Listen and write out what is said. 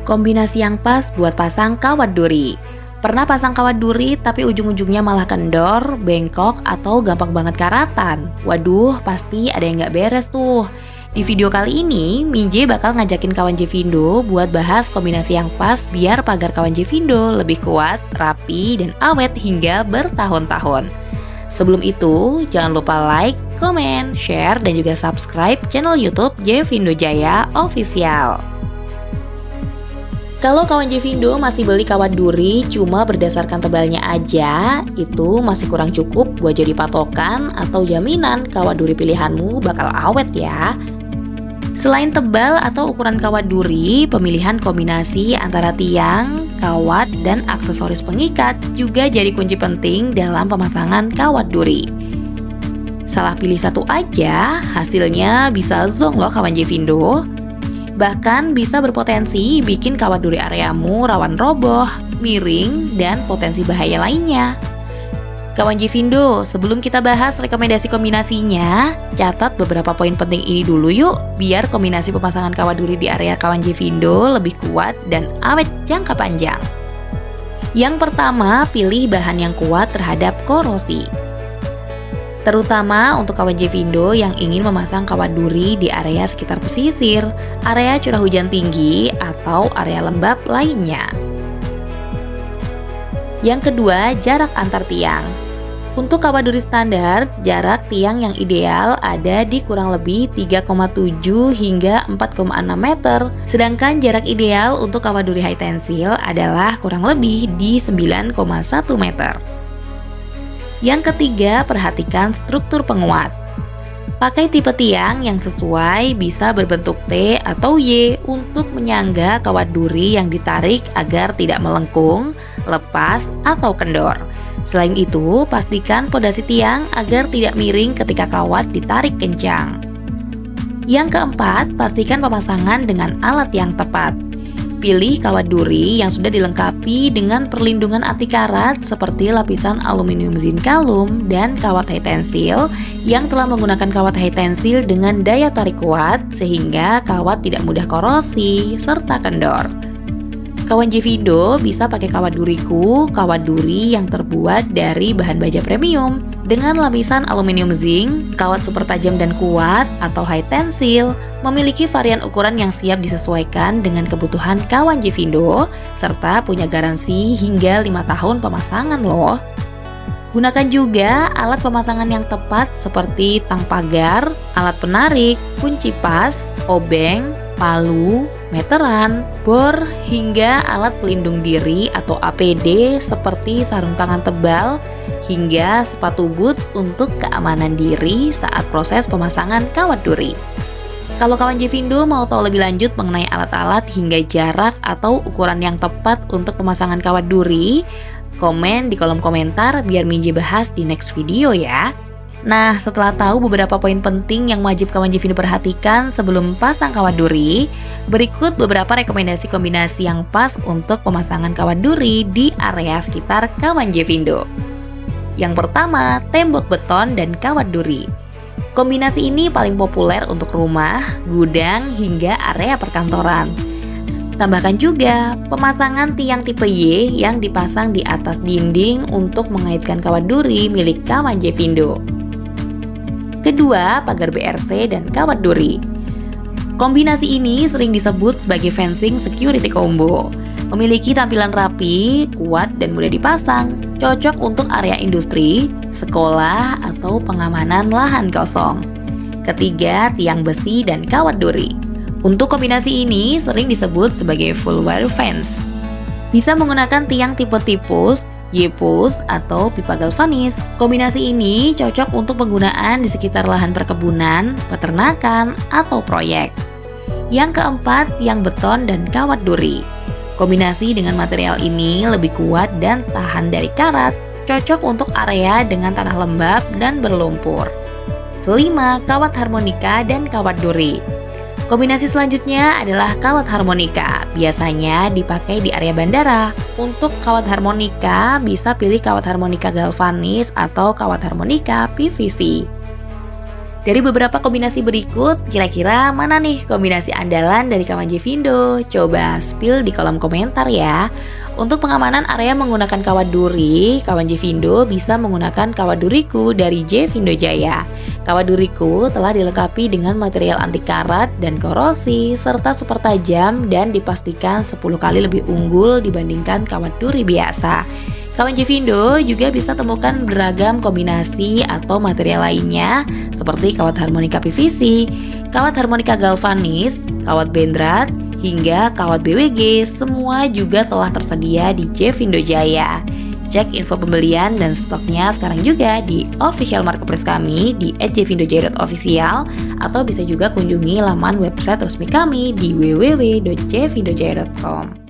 Kombinasi yang pas buat pasang kawat duri. Pernah pasang kawat duri tapi ujung-ujungnya malah kendor, bengkok, atau gampang banget karatan? Waduh, pasti ada yang nggak beres tuh. Di video kali ini, Minje bakal ngajakin kawan Jevindo buat bahas kombinasi yang pas biar pagar kawan Jevindo lebih kuat, rapi, dan awet hingga bertahun-tahun. Sebelum itu, jangan lupa like, komen, share, dan juga subscribe channel YouTube Jevindo Jaya Official. Kalau kawan Jevindo masih beli kawat duri cuma berdasarkan tebalnya aja, itu masih kurang cukup buat jadi patokan atau jaminan kawat duri pilihanmu bakal awet ya. Selain tebal atau ukuran kawat duri, pemilihan kombinasi antara tiang, kawat, dan aksesoris pengikat juga jadi kunci penting dalam pemasangan kawat duri. Salah pilih satu aja, hasilnya bisa zonk loh kawan Jevindo. Bahkan bisa berpotensi bikin kawat duri areamu rawan roboh, miring, dan potensi bahaya lainnya. Kawan Jevindo, sebelum kita bahas rekomendasi kombinasinya, catat beberapa poin penting ini dulu yuk, biar kombinasi pemasangan kawat duri di area kawan Jevindo lebih kuat dan awet jangka panjang. Yang pertama, pilih bahan yang kuat terhadap korosi. Terutama untuk kawan Jevindo yang ingin memasang kawat duri di area sekitar pesisir, area curah hujan tinggi, atau area lembab lainnya. Yang kedua, jarak antar tiang. Untuk kawat duri standar, jarak tiang yang ideal ada di kurang lebih 3,7 hingga 4,6 meter, sedangkan jarak ideal untuk kawat duri high tensile adalah kurang lebih di 9,1 meter. Yang ketiga, perhatikan struktur penguat. Pakai tipe tiang yang sesuai, bisa berbentuk T atau Y untuk menyangga kawat duri yang ditarik agar tidak melengkung, lepas, atau kendor. Selain itu, pastikan pondasi tiang agar tidak miring ketika kawat ditarik kencang. Yang keempat, pastikan pemasangan dengan alat yang tepat. Pilih kawat duri yang sudah dilengkapi dengan perlindungan anti karat seperti lapisan aluminium zinc kalum dan kawat high tensile yang telah menggunakan kawat high tensile dengan daya tarik kuat sehingga kawat tidak mudah korosi serta kendor. Kawan Jevindo bisa pakai kawat duriku, kawat duri yang terbuat dari bahan baja premium dengan lapisan aluminium zinc, kawat super tajam dan kuat atau high tensile, memiliki varian ukuran yang siap disesuaikan dengan kebutuhan kawan Jevindo, serta punya garansi hingga 5 tahun pemasangan loh. Gunakan juga alat pemasangan yang tepat seperti tang pagar, alat penarik, kunci pas, obeng, palu, meteran, bor, hingga alat pelindung diri atau APD seperti sarung tangan tebal, hingga sepatu boot untuk keamanan diri saat proses pemasangan kawat duri. Kalau kawan Jevindo mau tahu lebih lanjut mengenai alat-alat hingga jarak atau ukuran yang tepat untuk pemasangan kawat duri, komen di kolom komentar biar Minje bahas di next video ya. Nah, setelah tahu beberapa poin penting yang wajib kawan Jevindo perhatikan sebelum pasang kawat duri, berikut beberapa rekomendasi kombinasi yang pas untuk pemasangan kawat duri di area sekitar kawan Jevindo. Yang pertama, tembok beton dan kawat duri. Kombinasi ini paling populer untuk rumah, gudang, hingga area perkantoran. Tambahkan juga pemasangan tiang tipe Y yang dipasang di atas dinding untuk mengaitkan kawat duri milik kawan Jevindo. Kedua, pagar BRC dan kawat duri. Kombinasi ini sering disebut sebagai fencing security combo. Memiliki tampilan rapi, kuat, dan mudah dipasang. Cocok untuk area industri, sekolah, atau pengamanan lahan kosong. Ketiga, tiang besi dan kawat duri. Untuk kombinasi ini sering disebut sebagai full wire fence. Bisa menggunakan tiang tipe tipus, Y-pus, atau pipa galvanis. Kombinasi ini cocok untuk penggunaan di sekitar lahan perkebunan, peternakan, atau proyek. Yang keempat, tiang beton dan kawat duri. Kombinasi dengan material ini lebih kuat dan tahan dari karat, cocok untuk area dengan tanah lembab dan berlumpur. Kelima, kawat harmonika dan kawat duri. Kombinasi selanjutnya adalah kawat harmonika, biasanya dipakai di area bandara. Untuk kawat harmonika, bisa pilih kawat harmonika galvanis atau kawat harmonika PVC. Dari beberapa kombinasi berikut, kira-kira mana nih kombinasi andalan dari kawan Jevindo? Coba spill di kolom komentar ya. Untuk pengamanan area menggunakan kawat duri, kawan Jevindo bisa menggunakan kawat duriku dari Jevindo Jaya. Kawat duriku telah dilengkapi dengan material anti karat dan korosi, serta super tajam dan dipastikan 10 kali lebih unggul dibandingkan kawat duri biasa. Kawan Jevindo juga bisa temukan beragam kombinasi atau material lainnya seperti kawat harmonika PVC, kawat harmonika galvanis, kawat bendrat, hingga kawat BWG, semua juga telah tersedia di Jevindo Jaya. Cek info pembelian dan stoknya sekarang juga di official marketplace kami di @jevindojaya.official atau bisa juga kunjungi laman website resmi kami di www.jevindojaya.com.